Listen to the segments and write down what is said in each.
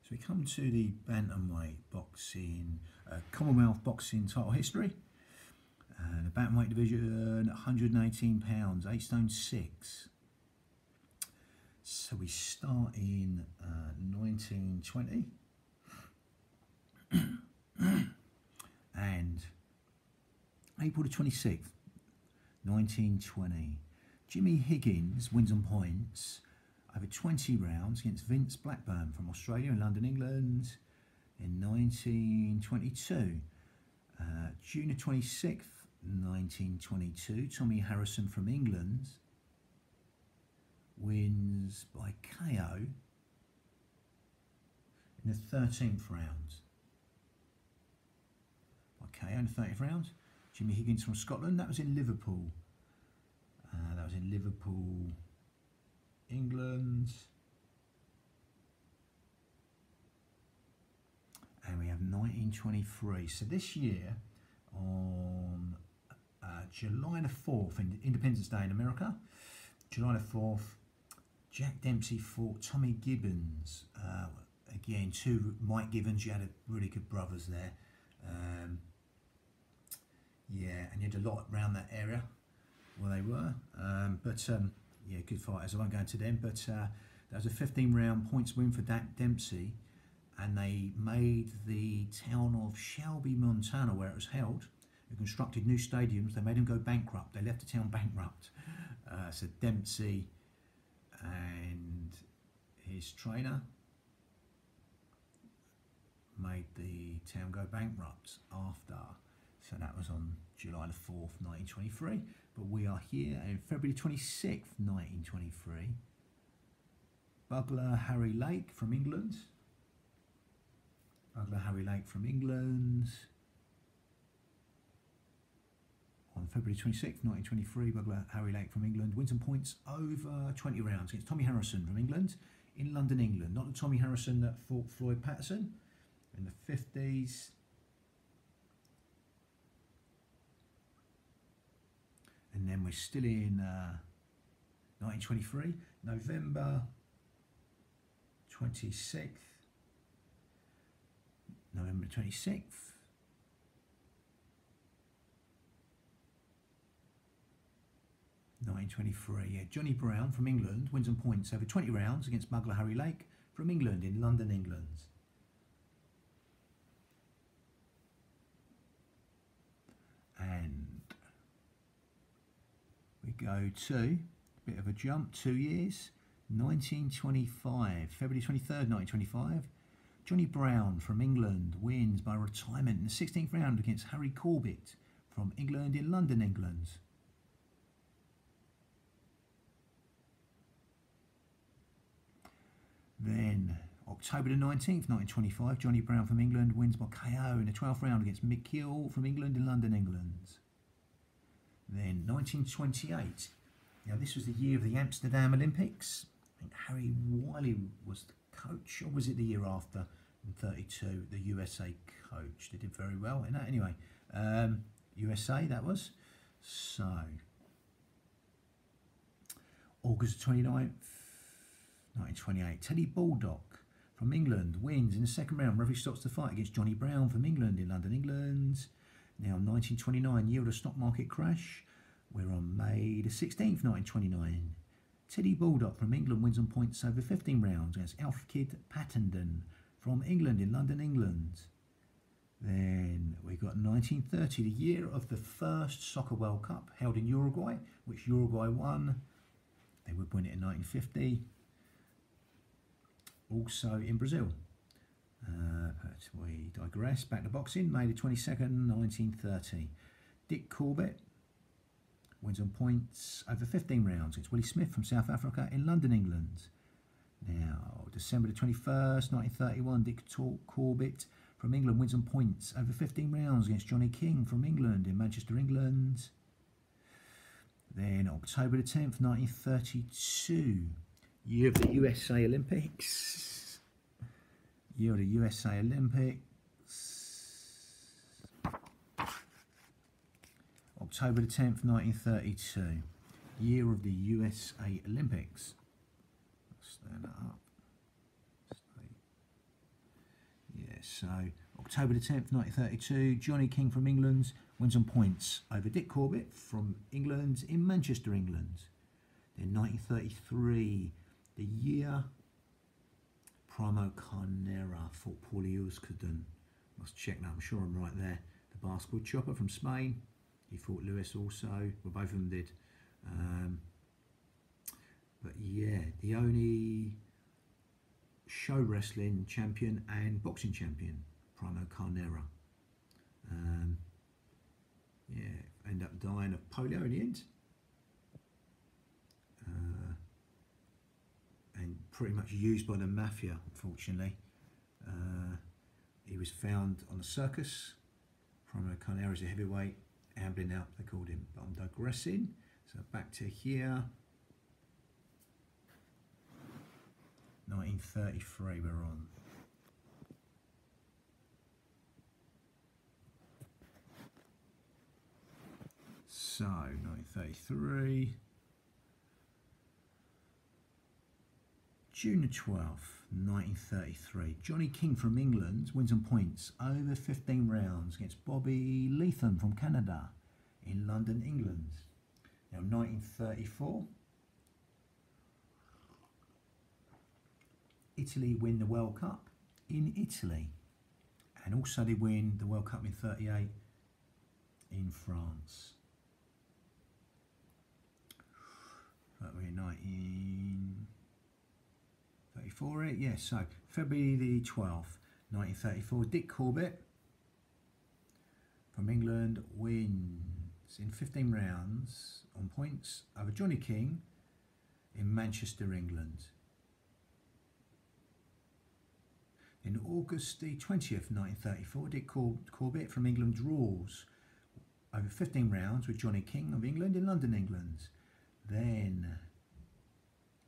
So we come to the bantamweight boxing, commonwealth boxing title history. The bantamweight division, 118 pounds, 8 stone 6. So we start in 1920 and April the 26th, 1920. Jimmy Higgins wins on points over 20 rounds against Vince Blackburn from Australia in London, England in 1922. June the 26th, 1922, Tommy Harrison from England wins by KO in the 13th round. By KO in the 13th round. Jimmy Higgins from Scotland, that was in Liverpool. England. And we have 1923. So this year, on July the 4th, Independence Day in America, July the 4th, Jack Dempsey fought Tommy Gibbons. Again, two Mike Gibbons. You had really good brothers there. Yeah, and you had a lot around that area where they were. Yeah, good fighters. I won't go into them, but that was a 15-round points win for Dempsey, and they made the town of Shelby, Montana, where it was held, and constructed new stadiums. They made them go bankrupt. They left the town bankrupt. So Dempsey and his trainer made the town go bankrupt after. So that was on July the 4th, 1923. But we are here in February 26th, 1923. Bugler Harry Lake from England. On February 26th, 1923, Bugler Harry Lake from England wins some points over 20 rounds against Tommy Harrison from England in London, England. Not the Tommy Harrison that fought Floyd Patterson in the 50s. And then we're still in 1923, November 26th. 1923, yeah. Johnny Brown from England wins on points over 20 rounds against Bugler Harry Lake from England in London, England. And we go to a bit of a jump, 2 years, 1925, February 23rd, 1925. Johnny Brown from England wins by retirement in the 16th round against Harry Corbett from England in London, England. Then October the 19th, 1925, Johnny Brown from England wins by KO in the 12th round against Mick Hill from England in London, England. Then 1928, now this was the year of the Amsterdam Olympics. I think Harry Wiley was the coach, or was it the year after, in 32, the USA coach. They did very well in that. Anyway, USA that was. So, August 29th, 1928, Teddy Baldock from England wins in the second round. Referee stops the fight against Johnny Brown from England in London, England. Now 1929, year of the stock market crash. We're on May the 16th, 1929. Teddy Baldock from England wins on points over 15 rounds against Alfred Pattenden from England in London, England. Then we got 1930, the year of the first Soccer World Cup held in Uruguay, which Uruguay won. They would win it in 1950. Also in Brazil. But we digress. Back to boxing. May the 22nd, 1930. Dick Corbett wins on points over 15 rounds against Willie Smith from South Africa in London, England. Now, December the 21st, 1931, Dick Corbett from England wins on points over 15 rounds against Johnny King from England in Manchester, England. Then October the 10th, 1932, year of the USA Olympics. Year of the USA Olympics. October the 10th, 1932, year of the USA Olympics. Stand that up. so October the 10th, 1932, Johnny King from England wins on points over Dick Corbett from England in Manchester, England. Then 1933, the year Primo Carnera fought Paulie Euskirchen. Must check that, I'm sure I'm right there. The basketball chopper from Spain. He fought Lewis also. Well, both of them did. But yeah, the only show wrestling champion and boxing champion, Primo Carnera. Yeah, ended up dying of polio in the end. And pretty much used by the mafia, unfortunately. He was found on a circus. Primo Carnera is a heavyweight, ambling out, they called him. But I'm digressing. So back to here. 1933 we're on. So, 1933. June the 12th, 1933. Johnny King from England wins on points over 15 rounds against Bobby Leatham from Canada in London, England. Now, 1934. Italy win the World Cup in Italy. And also they win the World Cup in 38 in France. But we're in 1934, yes, so February the 12th, 1934, Dick Corbett from England wins in 15 rounds on points over Johnny King in Manchester, England. In August the 20th, 1934, Dick Corbett from England draws over 15 rounds with Johnny King of England in London, England. Then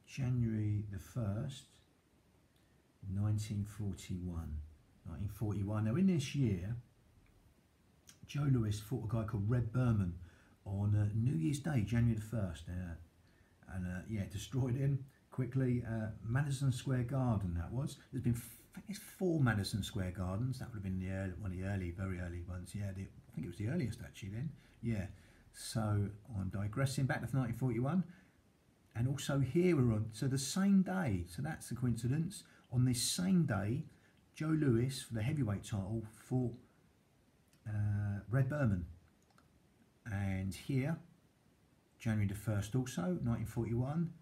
January the 1st, 1941. Now in this year, Joe Louis fought a guy called Red Berman on New Year's Day, January the 1st. Yeah, destroyed him quickly. Madison Square Garden, that was. There's been I think it's 4 Madison Square Gardens. That would have been one of the very early ones. Yeah, I think it was the earliest actually then. Yeah, so I'm digressing back to 1941. And also here we're on, so the same day, so that's the coincidence. On this same day, Joe Louis, for the heavyweight title, fought Red Berman. And here, January the 1st also, 1941,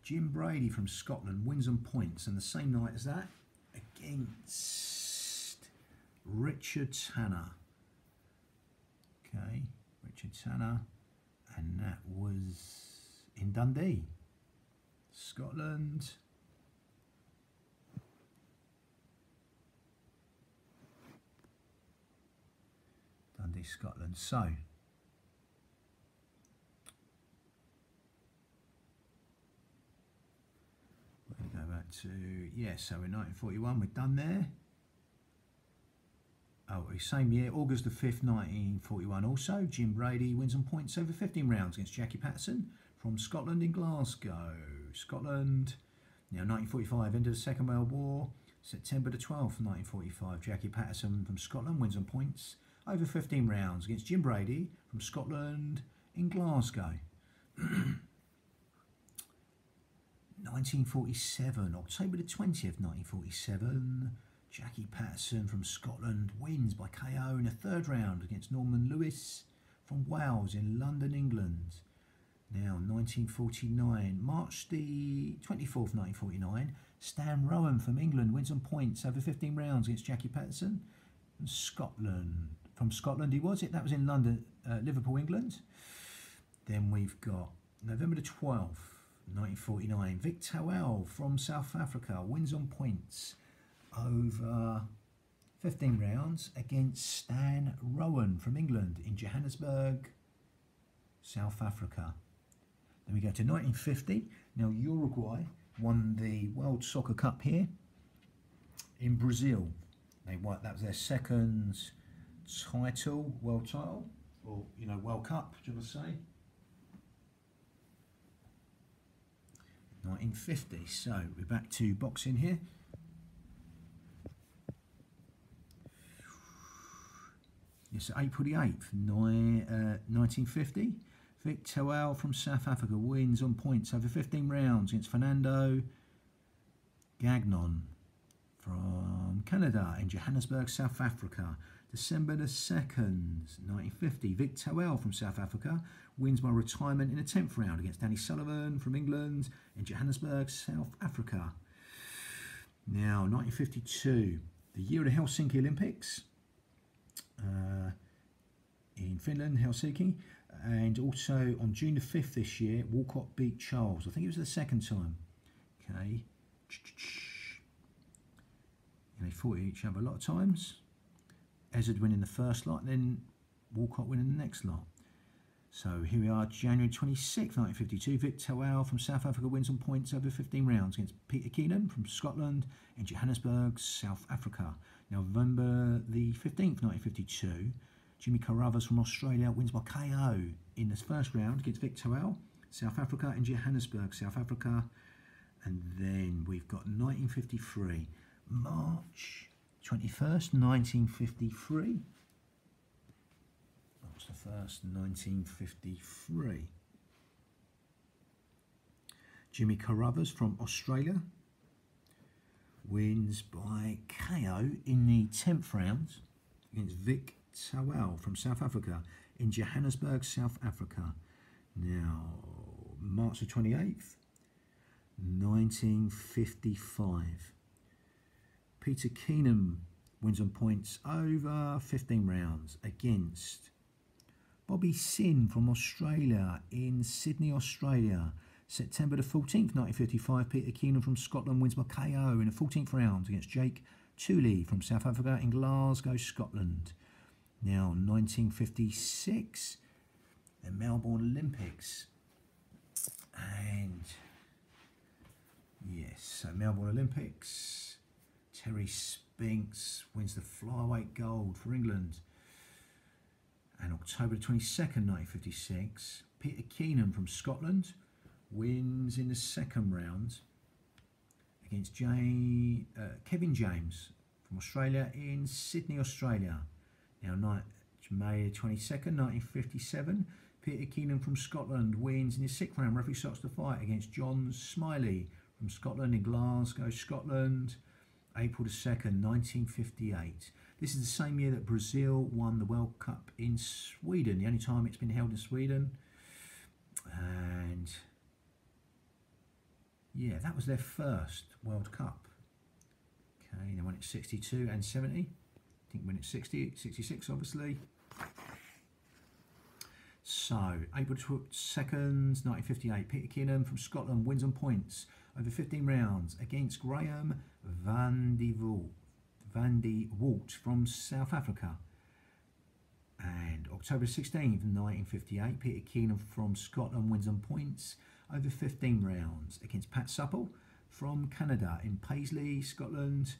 Jim Brady from Scotland wins on points. And the same night as that, against Richard Tanner. Okay, Richard Tanner, and that was in Dundee, Scotland. Dundee, Scotland. So we're going to go back to, yeah, so in 1941 we're done there. Oh, same year, August the 5th, 1941 also, Jim Brady wins on points over 15 rounds against Jackie Patterson from Scotland in Glasgow, Scotland. Now 1945, end of the Second World War, September the 12th, 1945, Jackie Patterson from Scotland wins on points over 15 rounds against Jim Brady from Scotland in Glasgow. 1947, October the 20th, 1947, Jackie Patterson from Scotland wins by KO in the 3rd round against Norman Lewis from Wales in London, England. Now, 1949, March the 24th, 1949, Stan Rowan from England wins on points over 15 rounds against Jackie Patterson from Scotland. From Scotland he was it, that was in London, Liverpool, England. Then we've got November the 12th, 1949, Vic Towell from South Africa wins on points over 15 rounds against Stan Rowan from England in Johannesburg, South Africa. Then we go to 1950. Now Uruguay won the World Soccer Cup here in Brazil. They won, that was their 2nd title, world title, or World Cup, should I say? 1950. So we're back to boxing here. It's April the 8th, 1950. Vic Towell from South Africa wins on points over 15 rounds against Fernando Gagnon from Canada in Johannesburg, South Africa. December the 2nd, 1950. Vic Towell from South Africa wins by retirement in the 10th round against Danny Sullivan from England in Johannesburg, South Africa. Now, 1952, the year of the Helsinki Olympics in Finland, Helsinki. And also on June the 5th this year, Walcott beat Charles. I think it was the second time. Okay. And they fought each other a lot of times. Ezard winning the first lot, then Walcott winning the next lot. So here we are, January 26th, 1952. Vic Towell from South Africa wins on points over 15 rounds against Peter Keenan from Scotland in Johannesburg, South Africa. November the 15th, 1952. Jimmy Carruthers from Australia wins by KO in the first round against Vic Towell, South Africa in Johannesburg, South Africa. And then we've got 1953, March 21st, 1953. March the 1st, 1953. Jimmy Carruthers from Australia wins by KO in the 10th round against Vic Towell from South Africa in Johannesburg, South Africa. Now, March the 28th, 1955. Peter Keenan wins on points over 15 rounds against Bobby Sin from Australia in Sydney, Australia. September the 14th, 1955. Peter Keenan from Scotland wins by KO in the 14th round against Jake Tooley from South Africa in Glasgow, Scotland. Now, 1956, the Melbourne Olympics. And yes, so Melbourne Olympics, Terry Spinks wins the flyweight gold for England. And October 22nd, 1956, Peter Keenan from Scotland wins in the second round against Kevin James from Australia in Sydney, Australia. Now, May 22nd, 1957, Peter Keenan from Scotland wins in his sixth round. Referee stops the fight against John Smiley from Scotland in Glasgow, Scotland. April the 2nd, 1958. This is the same year that Brazil won the World Cup in Sweden, the only time it's been held in Sweden. And yeah, that was their first World Cup. Okay, they won it 62 and 70. I think when it's 60, 66 obviously. So, April 2nd, 1958, Peter Keenan from Scotland wins on points over 15 rounds against Graham Van de Walt from South Africa. And October 16th, 1958, Peter Keenan from Scotland wins on points over 15 rounds against Pat Supple from Canada in Paisley, Scotland.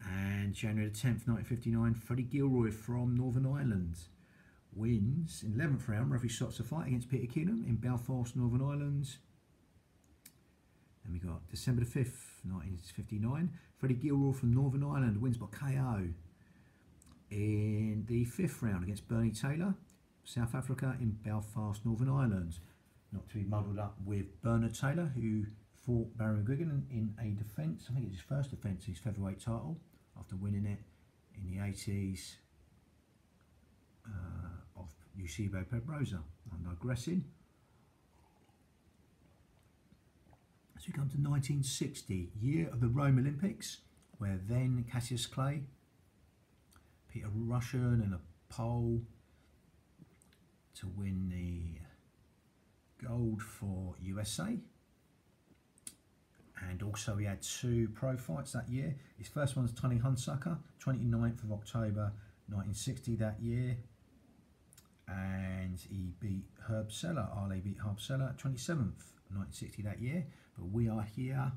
And January 10th, 1959, Freddie Gilroy from Northern Ireland wins in 11th round. Referee stops the fight against Peter Keenan in Belfast, Northern Ireland. Then we got December the 5th, 1959, Freddie Gilroy from Northern Ireland wins by KO in the 5th round against Bernie Taylor, South Africa in Belfast, Northern Ireland. Not to be muddled up with Bernard Taylor, who fought Barry McGuigan in a defence. I think it's his first defence, his featherweight title, after winning it in the 80s of Eusebio Pedrosa. I'm digressing. As we come to 1960, year of the Rome Olympics, where then Cassius Clay, Peter Russian and a Pole to win the gold for USA. And also he had two pro fights that year. His first one was Tony Hunsucker, 29th of October 1960 that year. And he beat Herb Seller. Ali beat Herb Seller 27th, 1960 that year. But we are here,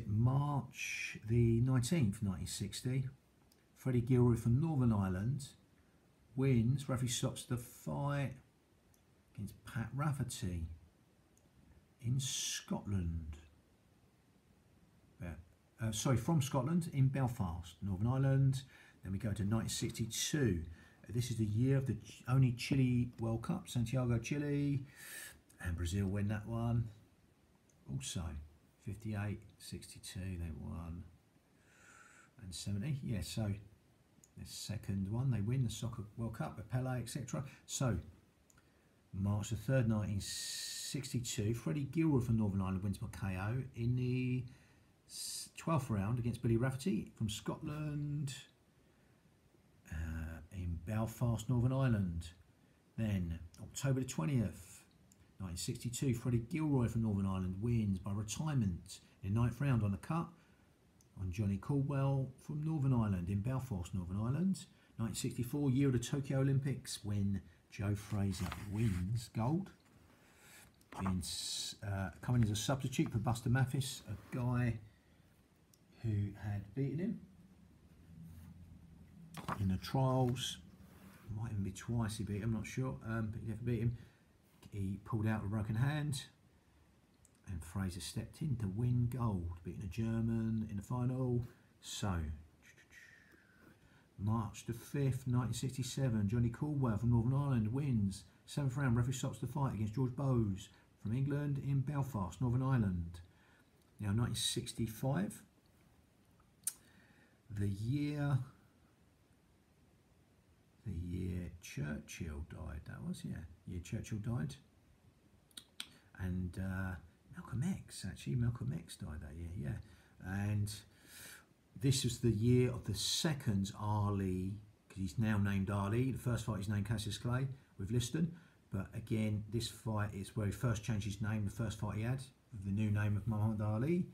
March the 19th, 1960. Freddie Gilroy from Northern Ireland wins. Referee stops the fight against Pat Rafferty in Scotland. From Scotland in Belfast, Northern Ireland. Then we go to 1962. This is the year of the only Chile World Cup, Santiago, Chile, and Brazil win that one. Also, 58, 62, they won, and 70. Yeah, so the second one, they win the Soccer World Cup with Pele, etc. So, March the 3rd, 1962, Freddie Gilroy from Northern Ireland wins by KO in the 12th round against Billy Rafferty from Scotland in Belfast, Northern Ireland. Then, October the 20th, 1962, Freddie Gilroy from Northern Ireland wins by retirement in the 9th round on the cut on Johnny Caldwell from Northern Ireland in Belfast, Northern Ireland. 1964, year of the Tokyo Olympics, when Joe Fraser wins gold. Coming as a substitute for Buster Mathis, a guy who had beaten him in the trials. Might even be twice he beat him, I'm not sure, but he never beat him. He pulled out with a broken hand, and Fraser stepped in to win gold, beating a German in the final. So, March the 5th, 1967, Johnny Caldwell from Northern Ireland wins 7th round, referee stops the fight against George Bowes from England in Belfast, Northern Ireland. Now 1965, the year Churchill died, that was, yeah, year Churchill died. And Malcolm X died that year, yeah. And this was the year of the second Ali, because he's now named Ali. The first fight he's named Cassius Clay with Liston, but again, this fight is where he first changed his name, the first fight he had, with the new name of Muhammad Ali,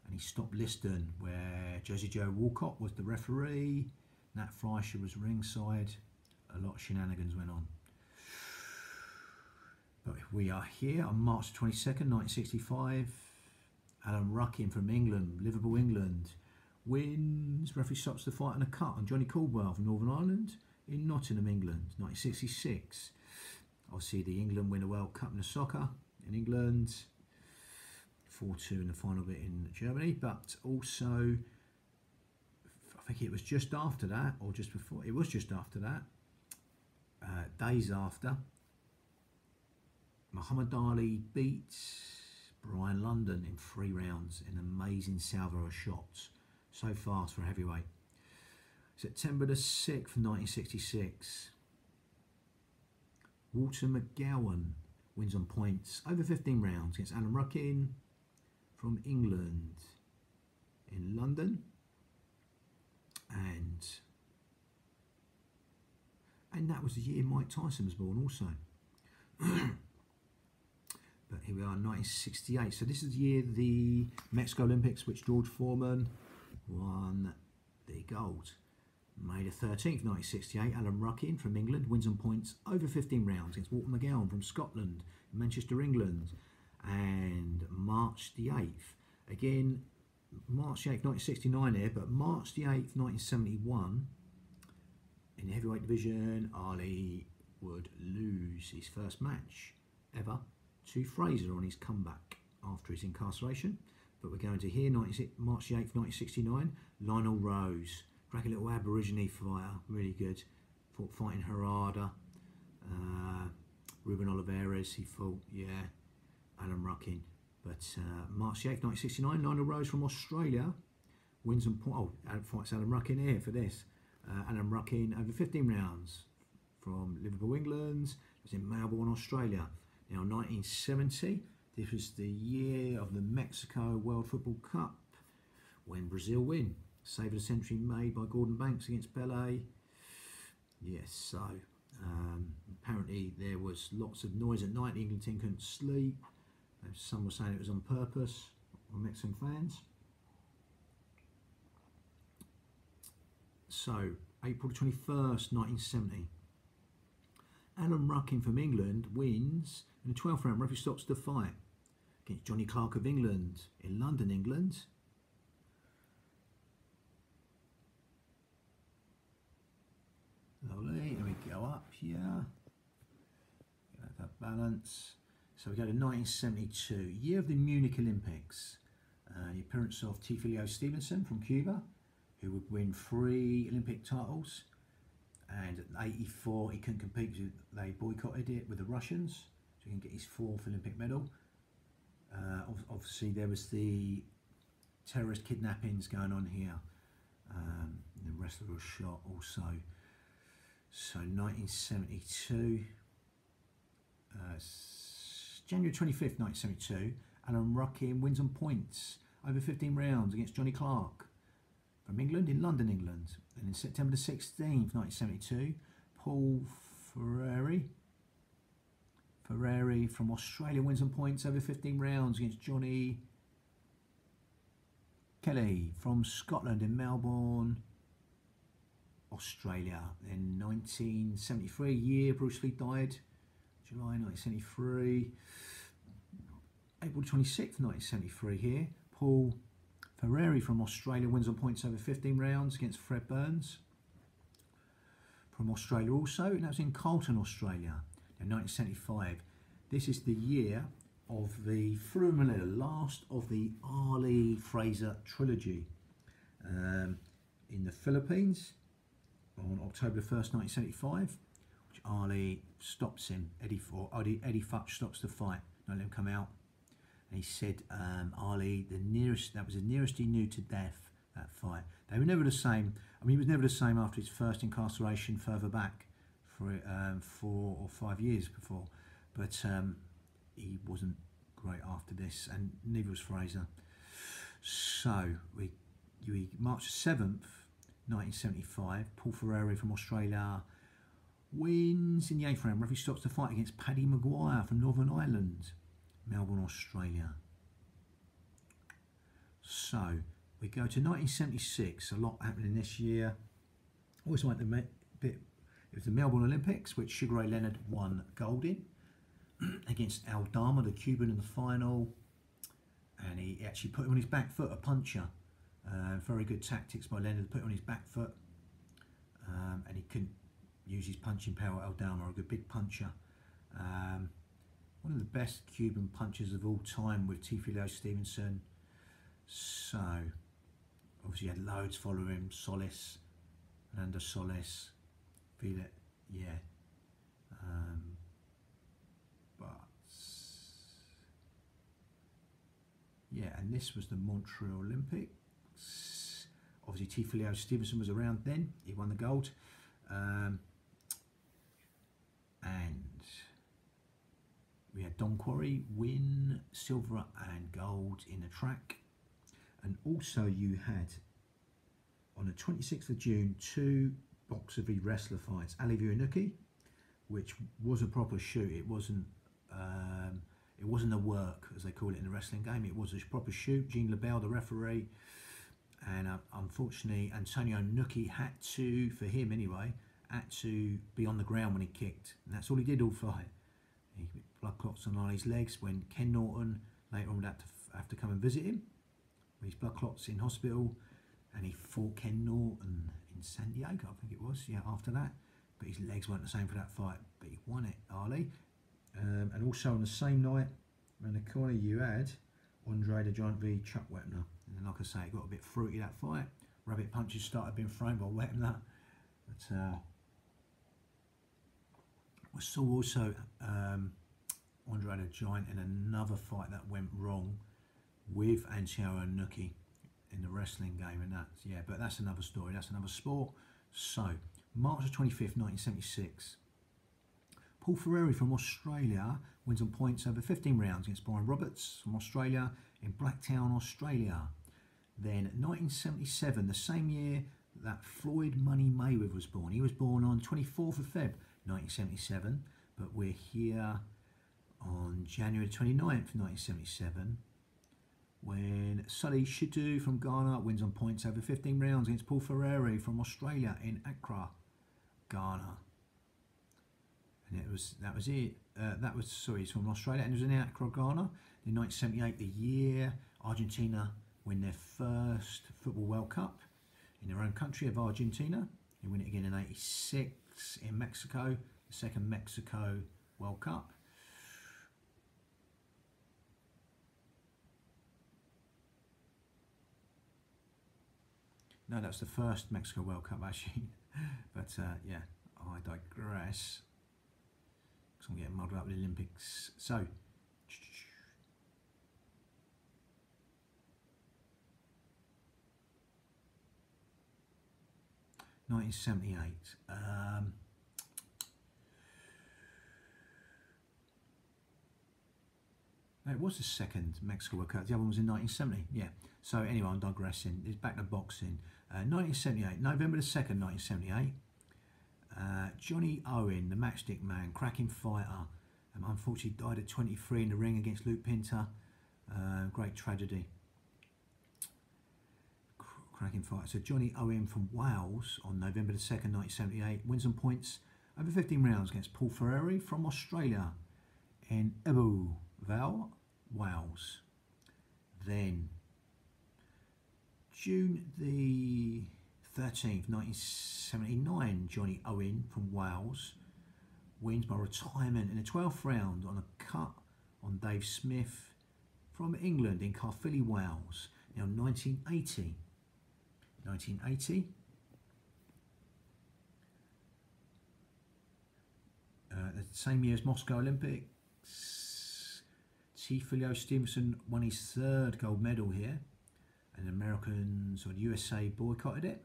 and he stopped Liston, where Jersey Joe Walcott was the referee, Nat Fleischer was ringside. A lot of shenanigans went on. But we are here on March 22nd, 1965. Alan Ruckin from England, Liverpool, England, wins. Referee stops the fight on a cut on Johnny Caldwell from Northern Ireland in Nottingham, England. 1966. Obviously, the England win a World Cup in the soccer in England. 4-2 in the final bit in Germany. But also, I think it was just after that, or just before, it was just after that, days after, Muhammad Ali beats Brian London in 3 rounds in amazing salvo of shots. So fast for a heavyweight. September the 6th, 1966. Walter McGowan wins on points over 15 rounds against Alan Ruckin from England in London. And that was the year Mike Tyson was born also. But here we are, 1968. So this is the year the Mexico Olympics, which George Foreman won the gold. May the 13th, 1968, Alan Ruckin from England wins on points over 15 rounds against Walter McGowan from Scotland, Manchester, England. And March the 8th, again, March the 8th, 1969 here, but March the 8th, 1971, in the heavyweight division, Ali would lose his first match ever to Fraser on his comeback after his incarceration. But we're going to hear March the 8th, 1969, Lionel Rose, cracking little Aborigine fighter, really good, fought fighting Harada, Ruben Oliveras, he fought, yeah, Alan Ruckin. But March the 8th, 1969, Lionel Rose from Australia wins on point. Oh, fights Alan Ruckin here for this. Alan Ruckin over 15 rounds from Liverpool, England. It was in Melbourne, Australia. Now, 1970, this was the year of the Mexico World Football Cup when Brazil win. Save of the century made by Gordon Banks against Pele. Yes, so apparently there was lots of noise at night. The England team couldn't sleep. Some were saying it was on purpose by Mexican fans. So, April 21st, 1970. Alan Ruckin from England wins in the 12th round. Referee stops the fight against Johnny Clark of England in London, England. Lovely. And we go up here. Get that balance. So we go to 1972, year of the Munich Olympics. The appearance of Tifilio Stevenson from Cuba, who would win 3 Olympic titles. And at 84, he couldn't compete because they boycotted it with the Russians. So he can get his 4th Olympic medal. Obviously, there was the terrorist kidnappings going on here. The wrestler was shot also. So 1972, January 25th, 1972, Alan Ruckin wins on points over 15 rounds against Johnny Clark from England in London, England. And in September the 16th, 1972, Paul Ferrari from Australia wins on points over 15 rounds against Johnny Kelly from Scotland in Melbourne, Australia. In 1973, year Bruce Lee died, July 1973. April 26th, 1973 here, Paul Ferrari from Australia wins on points over 15 rounds against Fred Burns from Australia also, and that was in Carlton, Australia. In 1975, this is the year of the last of the Ali Fraser trilogy in the Philippines on October 1st, 1975, which Ali stops him, Eddie Futch stops the fight, don't let him come out. And he said, Ali, that was the nearest he knew to death, that fight. They were never the same. I mean, he was never the same after his first incarceration further back for 4 or 5 years before. But he wasn't great after this, and neither was Fraser. So, March 7th, 1975, Paul Ferrari from Australia wins in the 8th round. Referee stops the fight against Paddy Maguire from Northern Ireland, Melbourne, Australia. So we go to 1976. A lot happening this year. Always like the bit. It was the Melbourne Olympics, which Sugar Ray Leonard won gold in against Aldama, the Cuban, in the final. And he actually put him on his back foot, a puncher. Very good tactics by Leonard to put him on his back foot. And he couldn't use his punching power. Aldama, a good big puncher. One of the best Cuban punchers of all time with Tifilio Stevenson. So, obviously, he had loads following him. Solis, Fernando Solis, feel it, yeah. Yeah, and this was the Montreal Olympics. Obviously, Tifilio Stevenson was around then. He won the gold. And we had Don Quarry win silver and gold in the track. And also you had, on the 26th of June, 2 boxer v wrestler fights. Ali Vianucci, which was a proper shoot. It wasn't a work, as they call it in the wrestling game. It was a proper shoot. Gene LaBelle, the referee. And unfortunately, Antonio Nucci had to, for him anyway, had to be on the ground when he kicked. And that's all he did all fight. He blood clots on his legs when Ken Norton later on would have to come and visit him with his blood clots in hospital, and he fought Ken Norton in San Diego, I think it was, yeah, after that. But his legs weren't the same for that fight, but he won it, Ali. And also on the same night, around the corner, you had Andre the Giant v Chuck Wepner. And like I say, it got a bit fruity, that fight. Rabbit punches started being thrown by Wepner. But we saw also Andre the Giant in another fight that went wrong with Antonio Nucci in the wrestling game, and that, yeah, but that's another story, that's another sport. So, March the 25th, 1976, Paul Ferrari from Australia wins on points over 15 rounds against Brian Roberts from Australia in Blacktown, Australia. Then 1977, the same year that Floyd Money Mayweather was born. He was born on 24th of Feb 1977, but we're here on January 29th, 1977, when Sully Shitu from Ghana wins on points over 15 rounds against Paul Ferrari from Australia in Accra, Ghana. And he's from Australia, and it was in Accra, Ghana. In 1978, the year Argentina win their first Football World Cup in their own country of Argentina. They win it again in 86 in Mexico, the second Mexico World Cup. No, that's the first Mexico World Cup actually. But yeah, I digress. Because I'm getting muddled up with the Olympics. So, 1978. No, it was the second Mexico World Cup. The other one was in 1970. Yeah. So anyway, I'm digressing. It's back to boxing. 1978, November the 2nd, 1978. Johnny Owen, the matchstick man, cracking fighter, unfortunately died at 23 in the ring against Luke Pinter. Great tragedy. Cracking fighter. So Johnny Owen from Wales on November the 2nd, 1978, wins on points over 15 rounds against Paul Ferreri from Australia in Ebbw Vale, Wales. Then June the 13th, 1979, Johnny Owen from Wales wins by retirement in the 12th round on a cut on Dave Smith from England in Caerphilly, Wales. Now 1980. The same year as Moscow Olympics, T. Stevenson won his 3rd gold medal here, and the Americans or the USA boycotted it.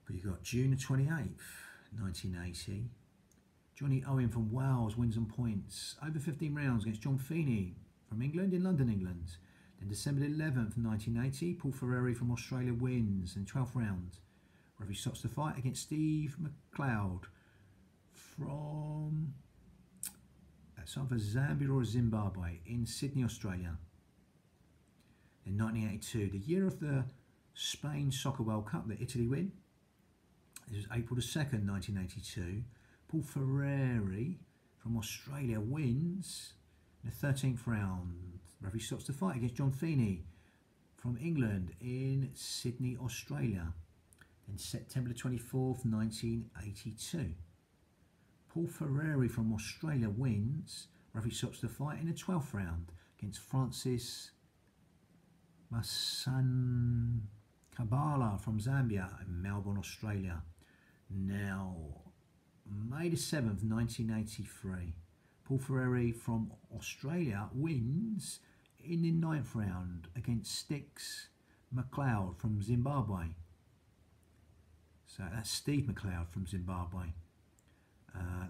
But you got June the 28th, 1980. Johnny Owen from Wales wins on points over 15 rounds against John Feeney from England in London, England. Then December the 11th, 1980, Paul Ferreri from Australia wins in 12th round. Referee stops the fight against Steve McLeod from either Zambia or Zimbabwe in Sydney, Australia. In 1982, the year of the Spain Soccer World Cup that Italy win. This was April the 2nd, 1982. Paul Ferreri from Australia wins in the 13th round. Referee stops the fight against John Feeney from England in Sydney, Australia. Then September the 24th, 1982. Paul Ferreri from Australia wins. Referee stops the fight in the 12th round against Francis Masankabala from Zambia in Melbourne, Australia. Now, May the 7th, 1983. Paul Ferreri from Australia wins in the 9th round against Stix McLeod from Zimbabwe. So that's Steve McLeod from Zimbabwe.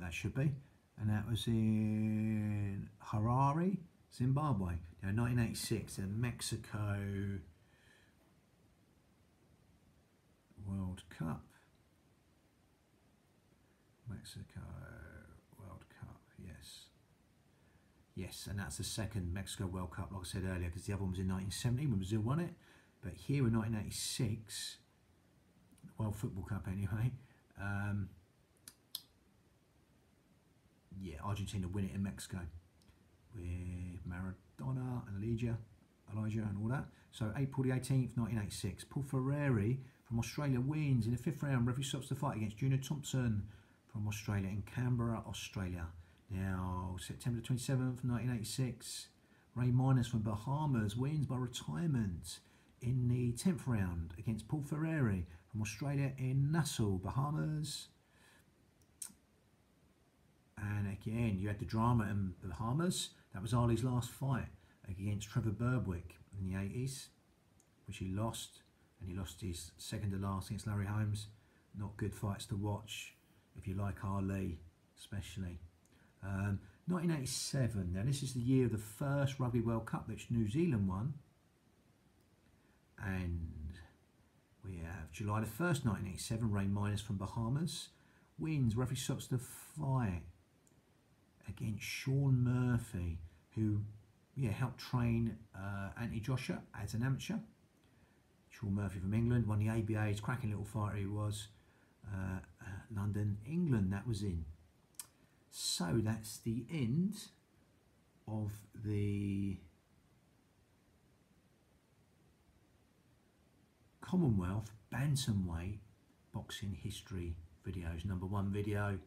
That should be. And that was in Harare, Zimbabwe. Now, 1986, the Mexico World Cup. Mexico World Cup, yes. Yes, and that's the second Mexico World Cup, like I said earlier, because the other one was in 1970 when Brazil won it. But here in 1986, World Football Cup anyway, yeah, Argentina win it in Mexico with Maradona and Elijah and all that. So April the 18th, 1986, Paul Ferreri from Australia wins in the 5th round. Referee stops the fight against Junior Thompson from Australia in Canberra, Australia. Now, September the 27th, 1986, Ray Minus from Bahamas wins by retirement in the 10th round against Paul Ferreri from Australia in Nassau, Bahamas. And again, you had the drama in the Bahamas. That was Ali's last fight against Trevor Berwick in the 80s, which he lost. And he lost his second to last against Larry Holmes. Not good fights to watch if you like Ali, especially. 1987, now this is the year of the first Rugby World Cup which New Zealand won. And we have July the 1st, 1987, Ray Minus from Bahamas wins. Referee stops the fight against Sean Murphy, who helped train Anthony Joshua as an amateur. Sean Murphy from England won the ABA's cracking little fighter he was. London, England, that was in. So that's the end of the Commonwealth bantamweight boxing history videos. Number 1 video,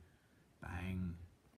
bang.